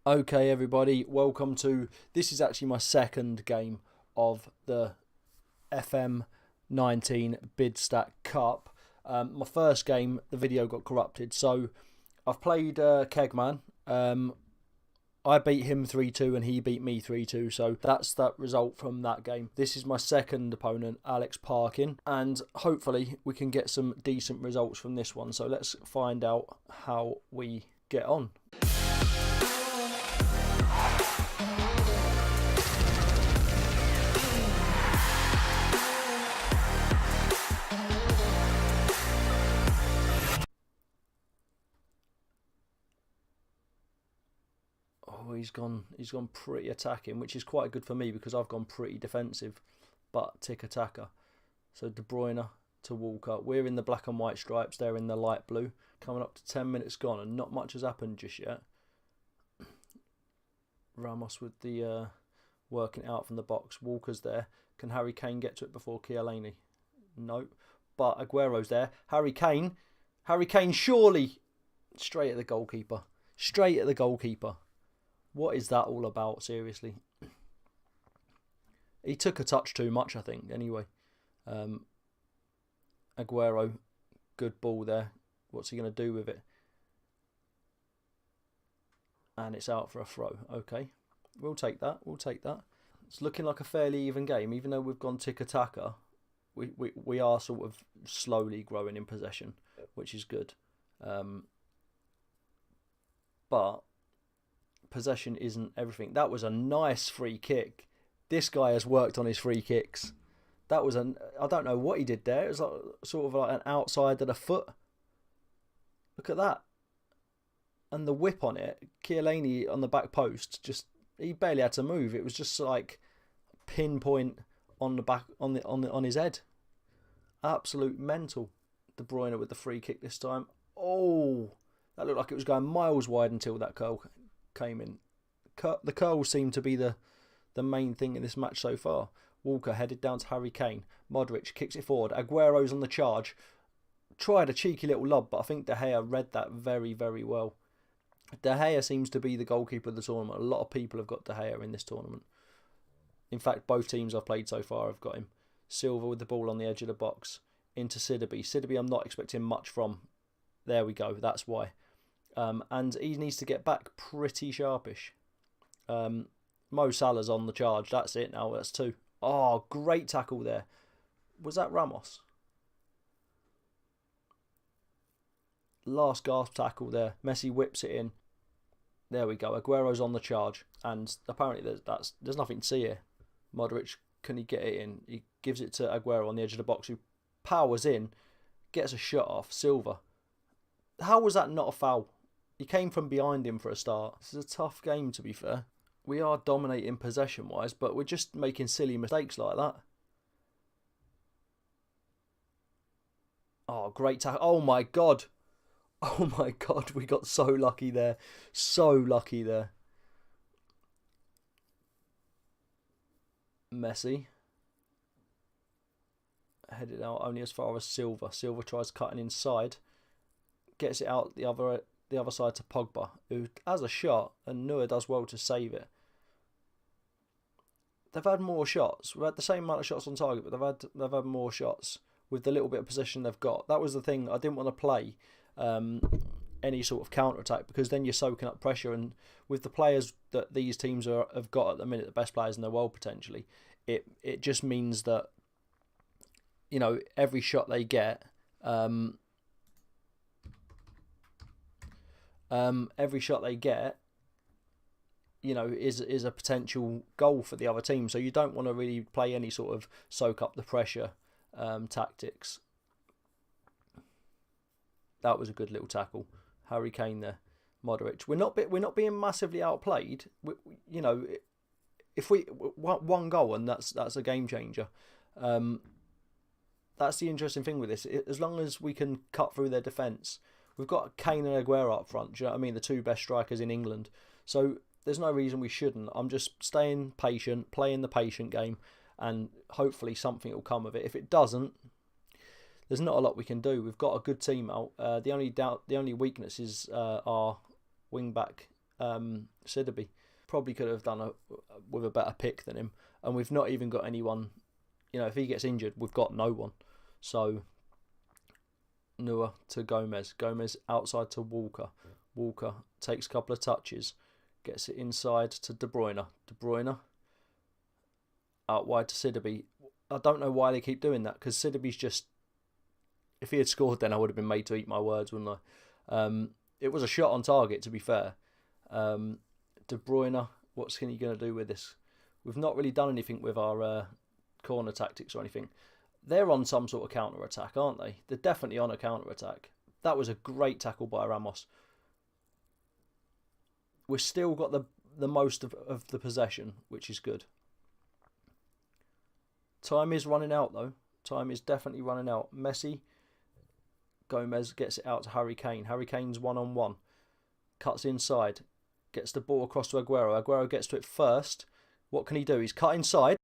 Okay, everybody, welcome to. This is actually my second game of the FM19 Bidstack Cup. My first game, the video got corrupted, so I've played Kegman. I beat him 3-2 and he beat me 3-2, so that's that result from that game. This is my second opponent, Alex Parkin, and hopefully we can get some decent results from this one. So let's find out how we get on. Oh, he's gone pretty attacking, which is quite good for me because I've gone pretty defensive, but tick attacker. So De Bruyne to Walker. We're in the black and white stripes, they're in the light blue. Coming up to 10 minutes gone and not much has happened just yet. Ramos with the working out from the box. Walker's there. Can Harry Kane get to it before Chiellini? No. But Aguero's there. Harry Kane surely. Straight at the goalkeeper. Straight at the goalkeeper. What is that all about, seriously? He took a touch too much, I think, anyway. Aguero, good ball there. What's he going to do with it? And it's out for a throw. Okay, we'll take that. It's looking like a fairly even game, even though we've gone tick-a-taka. We are sort of slowly growing in possession, which is good. But possession isn't everything. That was a nice free kick. This guy has worked on his free kicks. That was I don't know what he did there. It was like, sort of like an outside of the foot. Look at that. And the whip on it, Chiellini on the back post, he barely had to move. It was just like pinpoint on the back on his head. Absolute mental. De Bruyne with the free kick this time. Oh, that looked like it was going miles wide until that curl came in. The curls seem to be the main thing in this match so far. Walker headed down to Harry Kane. Modric kicks it forward. Aguero's on the charge. Tried a cheeky little lob, but I think De Gea read that very, very well. De Gea seems to be the goalkeeper of the tournament. A lot of people have got De Gea in this tournament. In fact, both teams I've played so far have got him. Silva with the ball on the edge of the box. Into Sidibe. Sidibe I'm not expecting much from. There we go. That's why. And he needs to get back pretty sharpish. Mo Salah's on the charge. That's it now. That's two. Oh, great tackle there. Was that Ramos? Last gasp tackle there. Messi whips it in. There we go. Aguero's on the charge. And apparently there's nothing to see here. Modric, can he get it in? He gives it to Aguero on the edge of the box, who powers in, gets a shot off. Silva. How was that not a foul? He came from behind him for a start. This is a tough game, to be fair. We are dominating possession-wise, but we're just making silly mistakes like that. Oh, great tackle. Oh, my God. Oh, my God. We got so lucky there. So lucky there. Messi. Headed out only as far as Silva. Silva tries cutting inside. Gets it out the other side to Pogba, who has a shot, and Neuer does well to save it. They've had more shots. We've had the same amount of shots on target, but they've had more shots with the little bit of possession they've got. That was the thing. I didn't want to play any sort of counter attack, because then you're soaking up pressure. And with the players that these teams have got at the minute, the best players in the world potentially, it just means that, you know, every shot they get. Every shot they get, you know, is a potential goal for the other team. So you don't want to really play any sort of soak up the pressure tactics. That was a good little tackle. Harry Kane there, Modric. We're not being massively outplayed. You know, if we one goal and that's a game changer. That's the interesting thing with this. As long as we can cut through their defence. We've got Kane and Aguero up front. Do you know what I mean? The two best strikers in England. So there's no reason we shouldn't. I'm just staying patient, playing the patient game, and hopefully something will come of it. If it doesn't, there's not a lot we can do. We've got a good team out. The only weakness is our wing back Sidibe. Probably could have done with a better pick than him. And we've not even got anyone, if he gets injured, we've got no one. So, Noah to Gomez. Gomez outside to Walker. Walker takes a couple of touches, gets it inside to De Bruyne. De Bruyne out wide to Sidibe. I don't know why they keep doing that, because Sidibe's just... If he had scored then I would have been made to eat my words, wouldn't I? It was a shot on target, to be fair. De Bruyne, what's he going to do with this? We've not really done anything with our corner tactics or anything. They're on some sort of counter-attack, aren't they? They're definitely on a counter-attack. That was a great tackle by Ramos. We've still got the most of the possession, which is good. Time is running out, though. Time is definitely running out. Messi, Gomez gets it out to Harry Kane. Harry Kane's one-on-one. Cuts inside. Gets the ball across to Aguero. Aguero gets to it first. What can he do? He's cut inside.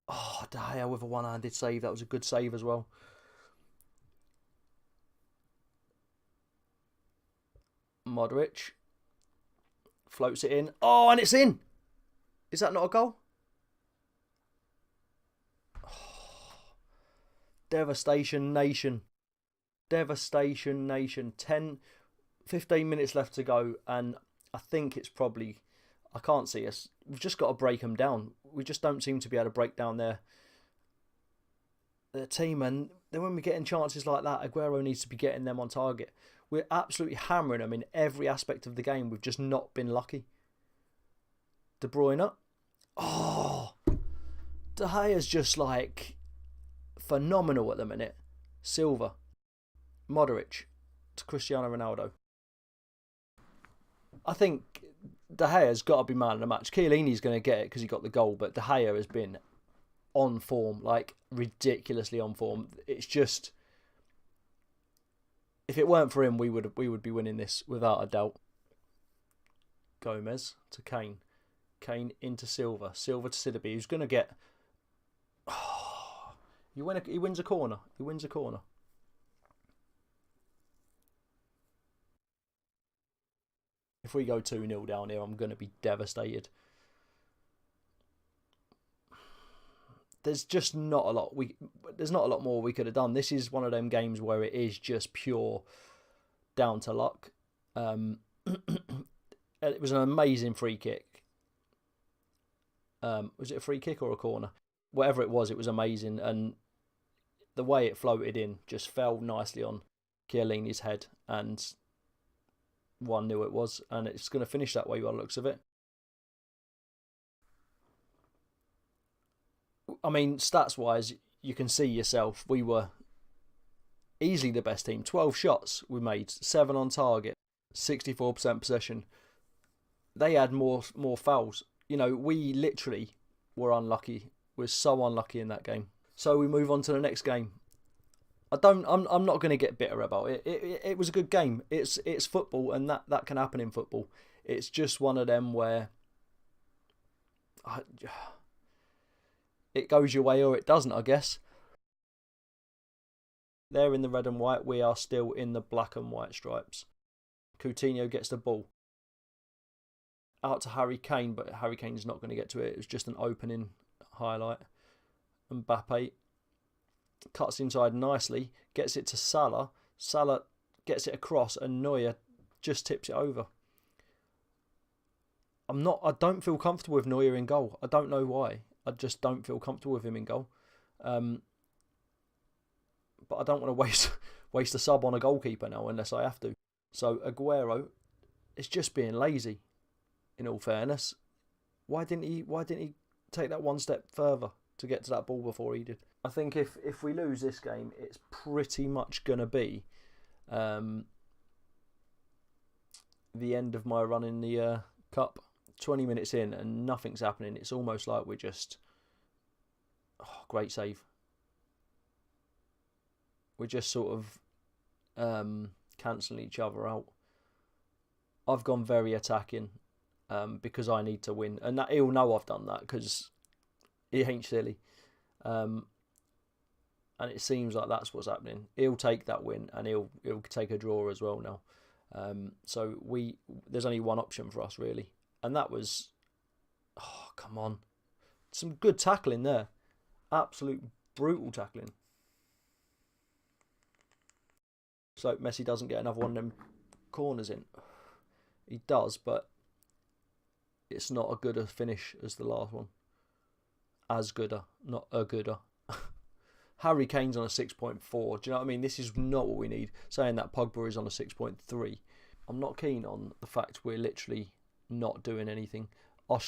Oh, De Gea with a one-handed save. That was a good save as well. Modric floats it in. Oh, and it's in. Is that not a goal? Oh, devastation nation. Devastation nation. 15 minutes left to go, and I think it's probably... I can't see us. We've just got to break them down. We just don't seem to be able to break down their team. And then when we're getting chances like that, Aguero needs to be getting them on target. We're absolutely hammering them in every aspect of the game. We've just not been lucky. De Bruyne. Oh! De Gea's just like phenomenal at the minute. Silva. Modric to Cristiano Ronaldo. I think De Gea's got to be man of the match. Chiellini's going to get it because he got the goal, but De Gea has been on form, like ridiculously on form. It's just, if it weren't for him, we would be winning this without a doubt. Gomez to Kane. Kane into Silva. Silva to Sidibe, who's going to get... Oh, he wins a corner. He wins a corner. If we go 2-0 down here, I'm going to be devastated. There's just not a lot. There's not a lot more we could have done. This is one of them games where it is just pure down to luck. It was an amazing free kick. Was it a free kick or a corner? Whatever it was amazing. And the way it floated in just fell nicely on Chiellini's head, and 1-0 it was, and it's going to finish that way by the looks of it. I mean, stats-wise, you can see yourself, we were easily the best team. 12 shots we made, 7 on target, 64% possession. They had more fouls. We literally were unlucky. We're so unlucky in that game. So we move on to the next game. I'm not going to get bitter about it. It was a good game. It's football, and that can happen in football. It's just one of them where it goes your way or it doesn't, I guess. They're in the red and white. We are still in the black and white stripes. Coutinho gets the ball out to Harry Kane, but Harry Kane's not going to get to it. It was just an opening highlight. Mbappe cuts inside nicely, gets it to Salah. Salah gets it across, and Neuer just tips it over. I don't feel comfortable with Neuer in goal. I don't know why. I just don't feel comfortable with him in goal. But I don't want to waste a sub on a goalkeeper now unless I have to. So Aguero is just being lazy. In all fairness, why didn't he take that one step further to get to that ball before he did? I think if we lose this game, it's pretty much going to be the end of my run in the cup. 20 minutes in and nothing's happening. It's almost like we're just... Oh, great save. We're just sort of cancelling each other out. I've gone very attacking because I need to win. And he'll know I've done that because he ain't silly. And it seems like that's what's happening. He'll take that win and he'll take a draw as well now. So there's only one option for us really, and that was, oh come on, some good tackling there, absolute brutal tackling. So Messi doesn't get another one of them corners in. He does, but it's not a gooder finish as the last one. As gooder, not a gooder. Harry Kane's on a 6.4. Do you know what I mean? This is not what we need. Saying that Pogba is on a 6.3. I'm not keen on the fact we're literally not doing anything. Our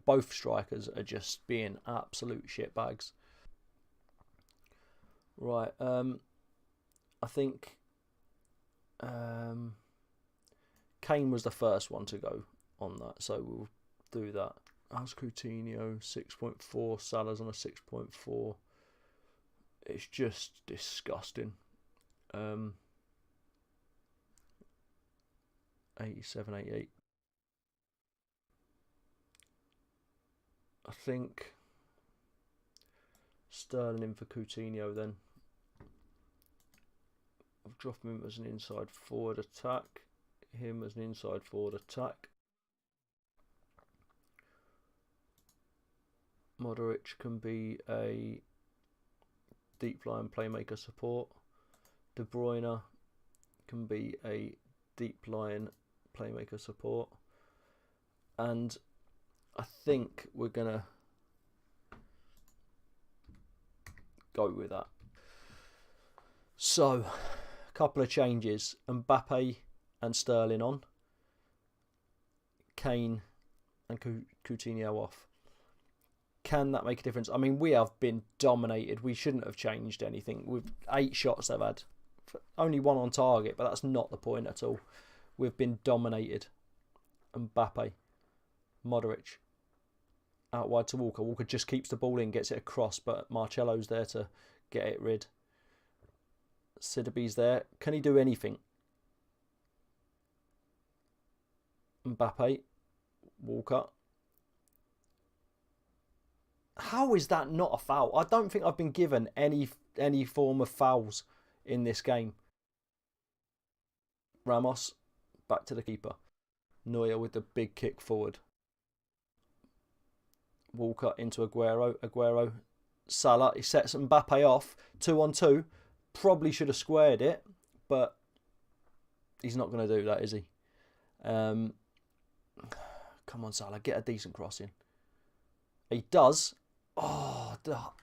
both strikers are just being absolute shitbags. Right, I think Kane was the first one to go on that, so we'll do that. How's Coutinho? 6.4. Salah's on a 6.4. It's just disgusting. 87, 88. I think Sterling in for Coutinho then. I've dropped him as an inside forward attack. Him as an inside forward attack. Modric can be a deep line playmaker support. De Bruyne can be a deep line playmaker support. And I think we're going to go with that. So, a couple of changes. Mbappe and Sterling on. Kane and Coutinho off. Can that make a difference? I mean, we have been dominated. We shouldn't have changed anything. With 8 shots they've had. Only 1 on target, but that's not the point at all. We've been dominated. Mbappe. Modric. Out wide to Walker. Walker just keeps the ball in, gets it across, but Marcelo's there to get it rid. Sidibe's there. Can he do anything? Mbappe. Walker. How is that not a foul? I don't think I've been given any form of fouls in this game. Ramos. Back to the keeper. Neuer with the big kick forward. Walker into Aguero. Aguero. Salah. He sets Mbappe off. 2-on-2. Probably should have squared it, but he's not going to do that, is he? Come on, Salah. Get a decent cross in. He does. Oh,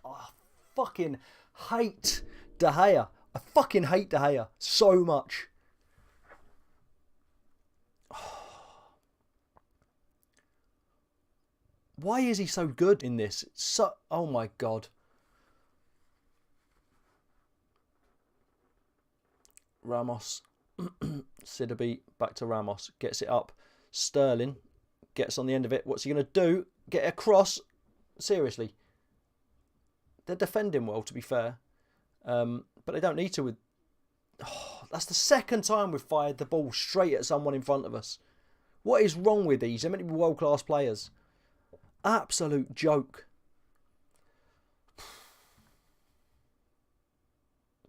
I fucking hate De Gea. I fucking hate De Gea so much. Why is he so good in this? Oh my God. Ramos. Sidibe back to Ramos. Gets it up. Sterling gets on the end of it. What's he going to do? Get it across. Seriously. They're defending well, to be fair. But they don't need to. That's the second time we've fired the ball straight at someone in front of us. What is wrong with these? They're meant to be world-class players. Absolute joke.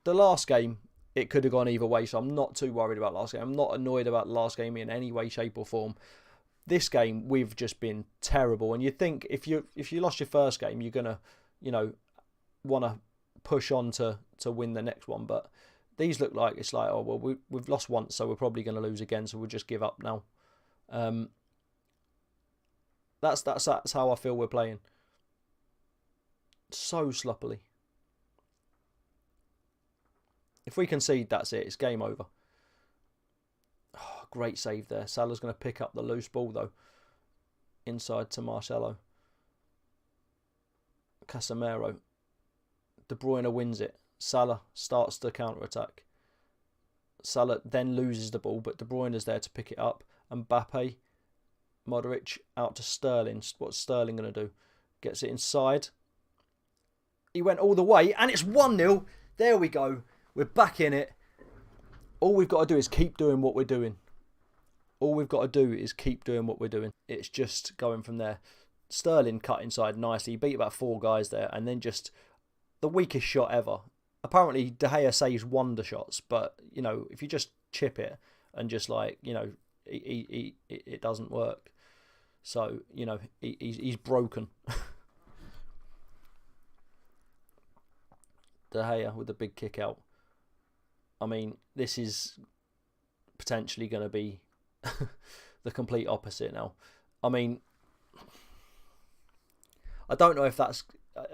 The last game, it could have gone either way, so I'm not too worried about last game. I'm not annoyed about the last game in any way, shape or form. This game, we've just been terrible. And you think if you lost your first game, you're going to, want to push on to win the next one. But these look like it's like, oh, well, we've lost once, so we're probably going to lose again, so we'll just give up now. That's how I feel we're playing. So sloppily. If we concede, that's it. It's game over. Oh, great save there. Salah's going to pick up the loose ball, though. Inside to Marcelo. Casemiro. De Bruyne wins it. Salah starts the counter-attack. Salah then loses the ball, but De Bruyne is there to pick it up. Mbappe. Modric out to Sterling. What's Sterling going to do? Gets it inside. He went all the way, and it's 1-0. There we go. We're back in it. All we've got to do is keep doing what we're doing. All we've got to do is keep doing what we're doing. It's just going from there. Sterling cut inside nicely. He beat about 4 guys there, and then just the weakest shot ever. Apparently, De Gea saves wonder shots, but, if you just chip it and just like, you know, it doesn't work. So, you know, he's broken. De Gea with the big kick out. I mean, this is potentially going to be the complete opposite now. I mean, I don't know if that's...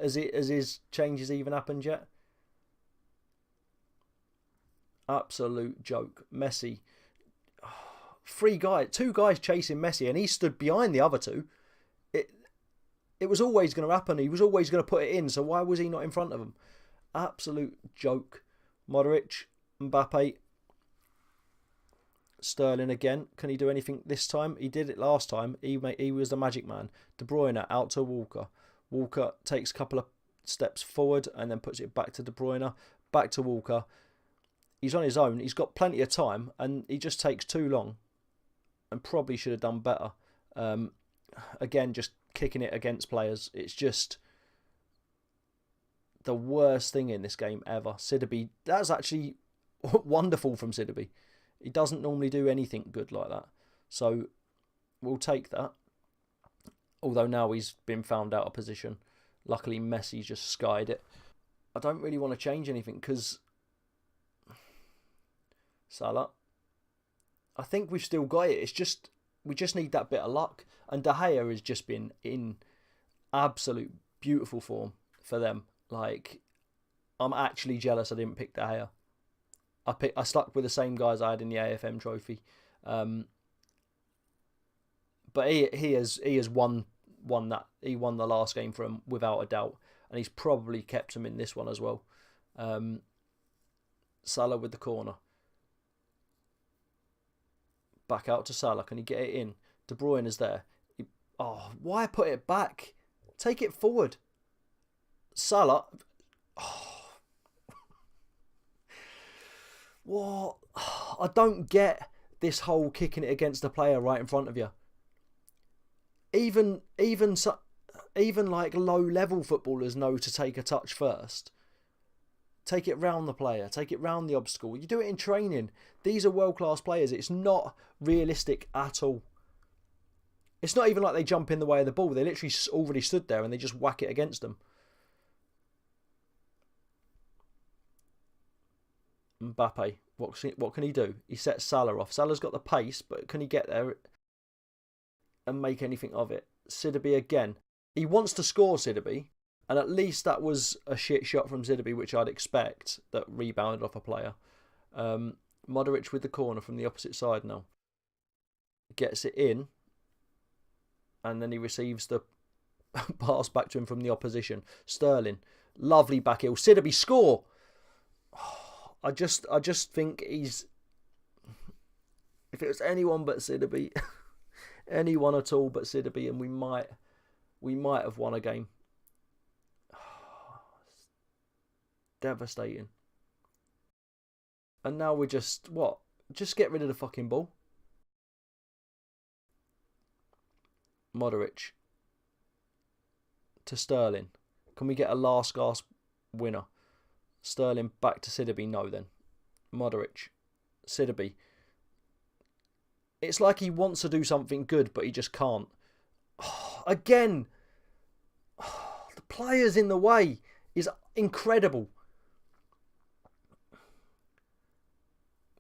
Has his changes even happened yet? Absolute joke. Messi. Two guys chasing Messi, and he stood behind the other two. It was always going to happen. He was always going to put it in, so why was he not in front of him? Absolute joke. Modric, Mbappe, Sterling again. Can he do anything this time? He did it last time. He was the magic man. De Bruyne out to Walker. Walker takes a couple of steps forward and then puts it back to De Bruyne. Back to Walker. He's on his own. He's got plenty of time, and he just takes too long. And probably should have done better. Again, just kicking it against players. It's just the worst thing in this game ever. Sidibe, that's actually wonderful from Sidibe. He doesn't normally do anything good like that. So we'll take that. Although now he's been found out of position. Luckily, Messi's just skied it. I don't really want to change anything because Salah, I think we've still got it. It's just, we just need that bit of luck. And De Gea has just been in absolute beautiful form for them. Like, I'm actually jealous I didn't pick De Gea. I stuck with the same guys I had in the AFM trophy. But he has won that. He won the last game for him without a doubt. And he's probably kept him in this one as well. Salah with the corner. Back out to Salah. Can he get it in? De Bruyne is there. Why put it back? Take it forward. Salah. What? I don't get this whole kicking it against the player right in front of you. Even like low level footballers know to take a touch first. Take it round the player. Take it round the obstacle. You do it in training. These are world-class players. It's not realistic at all. It's not even like they jump in the way of the ball. They literally already stood there and they just whack it against them. Mbappe, what can he do? He sets Salah off. Salah's got the pace, but can he get there and make anything of it? Sidibe again. He wants to score, Sidibe. And at least that was a shit shot from Sidibe, which I'd expect, that rebounded off a player. Modric with the corner from the opposite side now. Gets it in. And then he receives the pass back to him from the opposition. Sterling. Lovely back heel. Sidibe, score! I just think he's... If it was anyone but Sidibe, anyone at all but Sidibe, and we might have won a game. Devastating. And now we're just, what? Just get rid of the fucking ball. Modric. To Sterling. Can we get a last gasp winner? Sterling back to Sidibe. No then. Modric. Sidibe. It's like he wants to do something good, but he just can't. Again. The players in the way is incredible.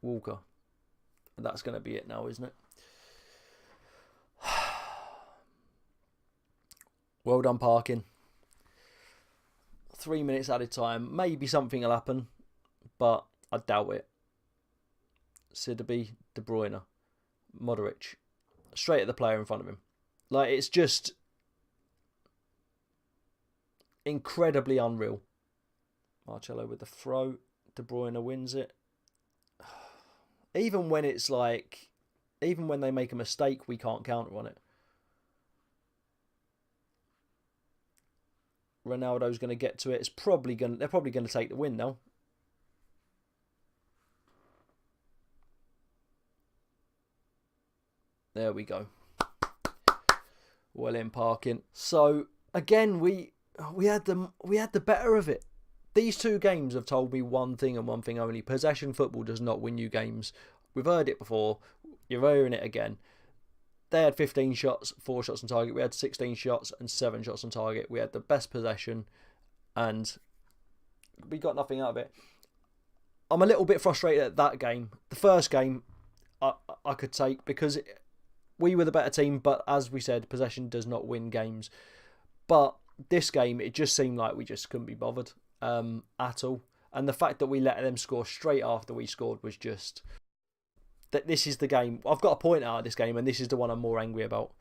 Walker. That's going to be it now, isn't it? Well done, Parkin. 3 minutes added time. Maybe something will happen, but I doubt it. Sidibe, De Bruyne, Modric. Straight at the player in front of him. Like, it's just incredibly unreal. Marcelo with the throw. De Bruyne wins it. Even when it's like, even when they make a mistake, we can't counter on it. Ronaldo's going to get to it. They're probably going to take the win now. There we go. Well in, Parkin. So again, we had the better of it. These two games have told me one thing and one thing only. Possession football does not win you games. We've heard it before. You're hearing it again. They had 15 shots, 4 shots on target. We had 16 shots and 7 shots on target. We had the best possession, and we got nothing out of it. I'm a little bit frustrated at that game. The first game, I could take, because we were the better team, but as we said, possession does not win games. But this game, it just seemed like we just couldn't be bothered at all. And the fact that we let them score straight after we scored was just... that this is the game. I've got a point out of this game, and this is the one I'm more angry about.